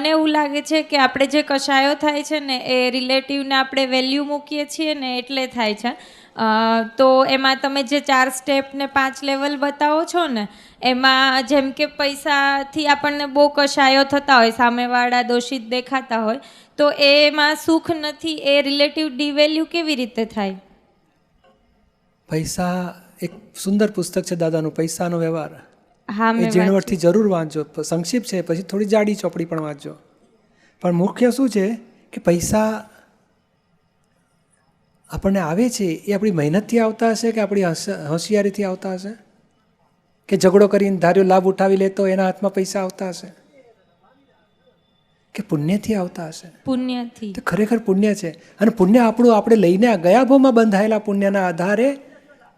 મને એવું લાગે છે કે આપણે જે કશાયો થાય છે ને એ રિલેટિવને આપણે વેલ્યુ મૂકીએ છીએ ને એટલે થાય છે. તો એમાં તમે જે 4 સ્ટેપ ને 5 લેવલ બતાવો છો ને, એમાં જેમ કે પૈસાથી આપણને બહુ કશાયો થતા હોય, સામેવાળા દોષિત દેખાતા હોય, તો એમાં સુખ નથી, એ રિલેટિવ ડિવેલ્યુ કેવી રીતે થાય? પૈસા, એક સુંદર પુસ્તક છે દાદાનું, પૈસાનો વ્યવહાર. હા, એ મેં ઝીણવટથી જરૂર વાંચજો. સંક્ષિપ્ત છે, પછી થોડી જાડી ચોપડી પણ વાંચજો. પણ મુખ્ય શું છે કે પૈસા આપણને આવે છે એ આપણી મહેનતથી આવતા હશે કે આપણી હોશિયારીથી આવતા હશે? કે ઝઘડો કરીને ધાર્યો લાભ ઉઠાવી લેતો એના હાથમાં પૈસા આવતા હશે? કે પુણ્યથી આવતા હશે? પુણ્યથી. તો ખરેખર પુણ્ય છે. અને પુણ્ય આપણું આપણે લઈને ગયા ભાવમાં બંધાયેલા પુણ્યના આધારે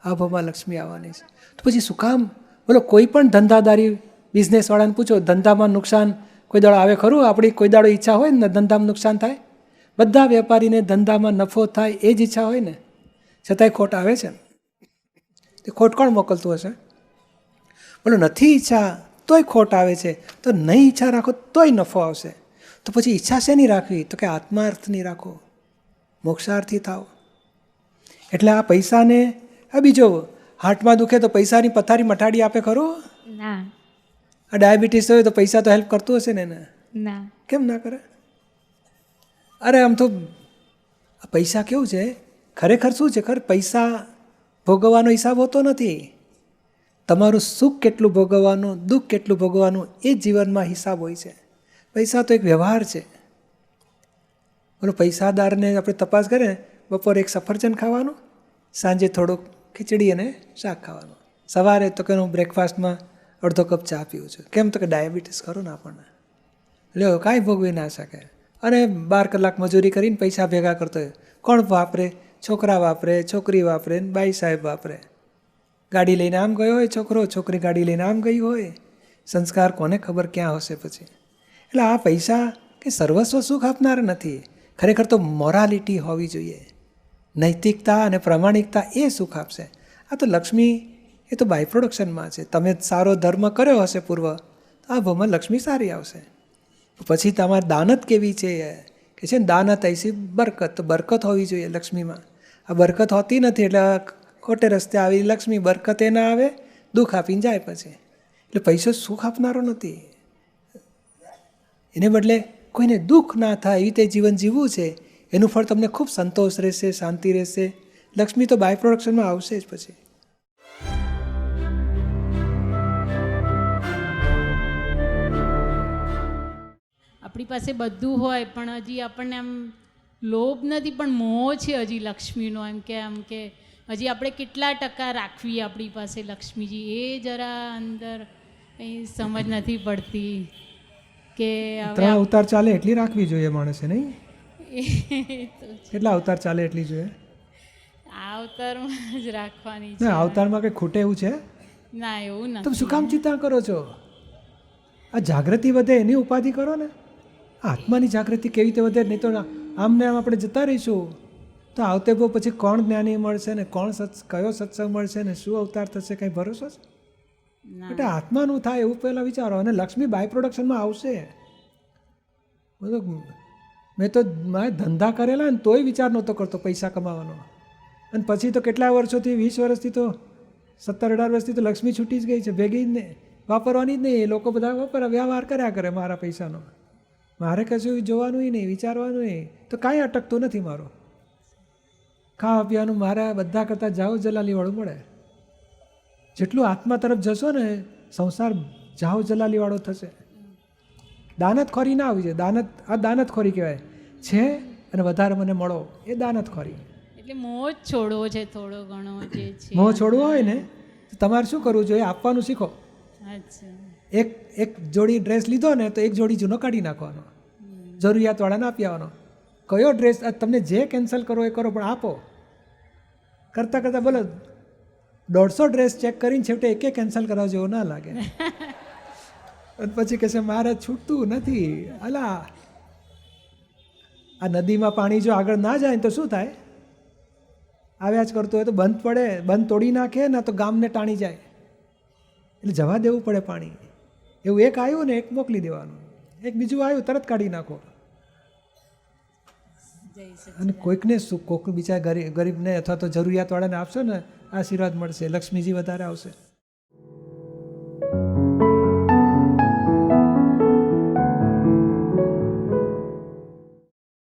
આ ભાવમાં લક્ષ્મી આવવાની છે. તો પછી શું કામ? બોલો, કોઈ પણ ધંધાદારી બિઝનેસવાળાને પૂછો, ધંધામાં નુકસાન કોઈ દાડો આવે ખરું? આપણી કોઈ દાડો ઈચ્છા હોય ને ધંધામાં નુકસાન થાય? બધા વેપારીને ધંધામાં નફો થાય એ જ ઈચ્છા હોય ને, છતાંય ખોટ આવે છે. તે ખોટ કોણ મોકલતું હશે? બોલો, નથી ઈચ્છા તોય ખોટ આવે છે, તો નહીં ઈચ્છા રાખો તોય નફો આવશે. તો પછી ઈચ્છા શેની રાખવી? તો કે આત્માર્થની રાખો, મોક્ષાર્થી થાવ. એટલે આ પૈસાને, આ બીજો હાર્ટમાં દુખે તો પૈસાની પથારી મટાડી આપે ખરું? ના. આ ડાયાબિટીસ હોય તો પૈસા તો હેલ્પ કરતું હશે ને એને? ના. કેમ ના કરે? અરે આમ તો પૈસા કેવું છે, ખરેખર શું છે ખર, પૈસા ભોગવવાનો હિસાબ હોતો નથી. તમારું સુખ કેટલું ભોગવવાનું, દુઃખ કેટલું ભોગવવાનું, એ જ જીવનમાં હિસાબ હોય છે. પૈસા તો એક વ્યવહાર છે. બોલો, પૈસાદારને આપણે તપાસ કરીએ, બપોરે એક સફરજન ખાવાનું, સાંજે થોડુંક ખીચડી અને શાક ખાવાનું, સવારે તો કે હું બ્રેકફાસ્ટમાં અડધો કપ ચા પીવું છું. કેમ? તો કે ડાયાબિટીસ ખરું ને આપણને. લ્યો, કાંઈ ભોગવી ના શકે. અને 12 કલાક મજૂરી કરીને પૈસા ભેગા કરતો હોય. કોણ વાપરે? છોકરા વાપરે, છોકરી વાપરે, બાઈ સાહેબ વાપરે. ગાડી લઈને આમ ગયો હોય છોકરો, છોકરી ગાડી લઈને આમ ગઈ હોય. સંસ્કાર કોને ખબર ક્યાં હશે પછી. એટલે આ પૈસા કે સર્વસ્વ સુખ આપનાર નથી. ખરેખર તો મોરાલિટી હોવી જોઈએ, નૈતિકતા અને પ્રામાણિકતા, એ સુખ આપશે. આ તો લક્ષ્મી, એ તો બાય પ્રોડક્શનમાં છે. તમે સારો ધર્મ કર્યો હશે પૂર્વ, તો આ ભાવમાં લક્ષ્મી સારી આવશે. પછી તમારી દાનત કેવી છે કે છે ને, દાનત ऐसी બરકત. તો બરકત હોવી જોઈએ લક્ષ્મીમાં. આ બરકત હોતી નથી, એટલે ખોટે રસ્તે આવી લક્ષ્મી, બરકત એ ના આવે, દુઃખ આપીને જાય પછી. એટલે પૈસો સુખ આપનારો નથી. એને બદલે કોઈને દુઃખ ના થાય એવી રીતે જીવન જીવવું છે. એનું ફળ તમને ખૂબ સંતોષ રહેશે, શાંતિ રહેશે. લક્ષ્મી તો બાય પ્રોડક્શનમાં આવશે જ પછી. આપણી પાસે બધું હોય પણ હજી આપણને આમ લોભ નથી, પણ મોહ છે હજી લક્ષ્મીનો. એમ કે હજી આપણે કેટલા ટકા રાખવી આપણી પાસે લક્ષ્મીજી, એ જરા અંદર કંઈ સમજ નથી પડતી. કે 3 અવતાર ચાલે એટલી રાખવી જોઈએ માણસે, નહીં? તો કેટલા અવતાર ચાલે એટલી જોઈએ? આ અવતારમાં જ રાખવાની છે. ના, અવતારમાં કંઈ ખૂટે એવું છે? ના, એવું નથી. તમે શું કામ ચિંતા કરો છો? આ જાગૃતિ વધે એની ઉપાધિ કરો ને. આત્માની જાગૃતિ કેવી રીતે વધે? નહીં તો આમને આમ આપણે જતા રહીશું તો આવતે બહુ પછી કોણ જ્ઞાની મળશે ને, કયો સત્સંગ મળશે ને, શું અવતાર થશે, કંઈ ભરોસો છે? એટલે આત્માનું થાય એવું પહેલાં વિચારો. અને લક્ષ્મી બાય પ્રોડક્શનમાં આવશે. મેં તો મારે ધંધા કરેલા ને તોય વિચાર નહોતો કરતો પૈસા કમાવાનો. અને પછી તો કેટલા વર્ષોથી, 20 વર્ષથી તો 17-18 વર્ષથી તો લક્ષ્મી છૂટી જ ગઈ છે, ભેગી જ ને વાપરવાની જ નહીં. એ લોકો બધા વાપરે, વ્યવહાર કર્યા કરે મારા પૈસાનો. મારે કશું જોવાનું નહીં, વિચારવાનું નહીં, તો કાંઈ અટકતું નથી મારું. ખાવા પીવાનું મારા બધા કરતાં જાઓ જલાલીવાળું મળે. જેટલું આત્મા તરફ જશો ને, સંસાર જાઓ જલાલીવાળો થશે. દાનતખોરી ના આવી જાય. આ દાનતખોરી કહેવાય છે. અને વધારે મને મળો, એ દાનતખોરી. એટલે મોહ જ છોડવો છે થોડો ઘણો જે છે. મોહ છોડવો હોય ને તો તમારે શું કરવું જોઈએ? આપવાનું શીખો. અચ્છા. એક જોડી ડ્રેસ લીધો ને તો એક જોડી જૂનો કાઢી નાખવાનો, જરૂરિયાતવાળાને આપી આવવાનો. કયો ડ્રેસ તમને જે કેન્સલ કરો એ કરો, પણ આપો. કરતાં કરતાં બોલો 150 ડ્રેસ ચેક કરીને છેવટે એકે કેન્સલ કરવા જેવો ના લાગે. અને પછી કહેશે મારે છૂટતું નથી. અલા, આ નદીમાં પાણી જો આગળ ના જાય ને તો શું થાય? આવ્યા જ કરતું હોય તો બંધ પડે, બંધ તોડી નાખે ને તો ગામને ટાણી જાય. એટલે જવા દેવું પડે પાણી. એવું એક આવ્યું ને એક મોકલી દેવાનું. એક બીજું આવ્યું તરત કાઢી નાખો. અને કોઈકને કોઈક બીજા ગરીબને અથવા તો જરૂરિયાતવાળાને આપશો ને આશીર્વાદ મળશે, લક્ષ્મીજી વધારે આવશે.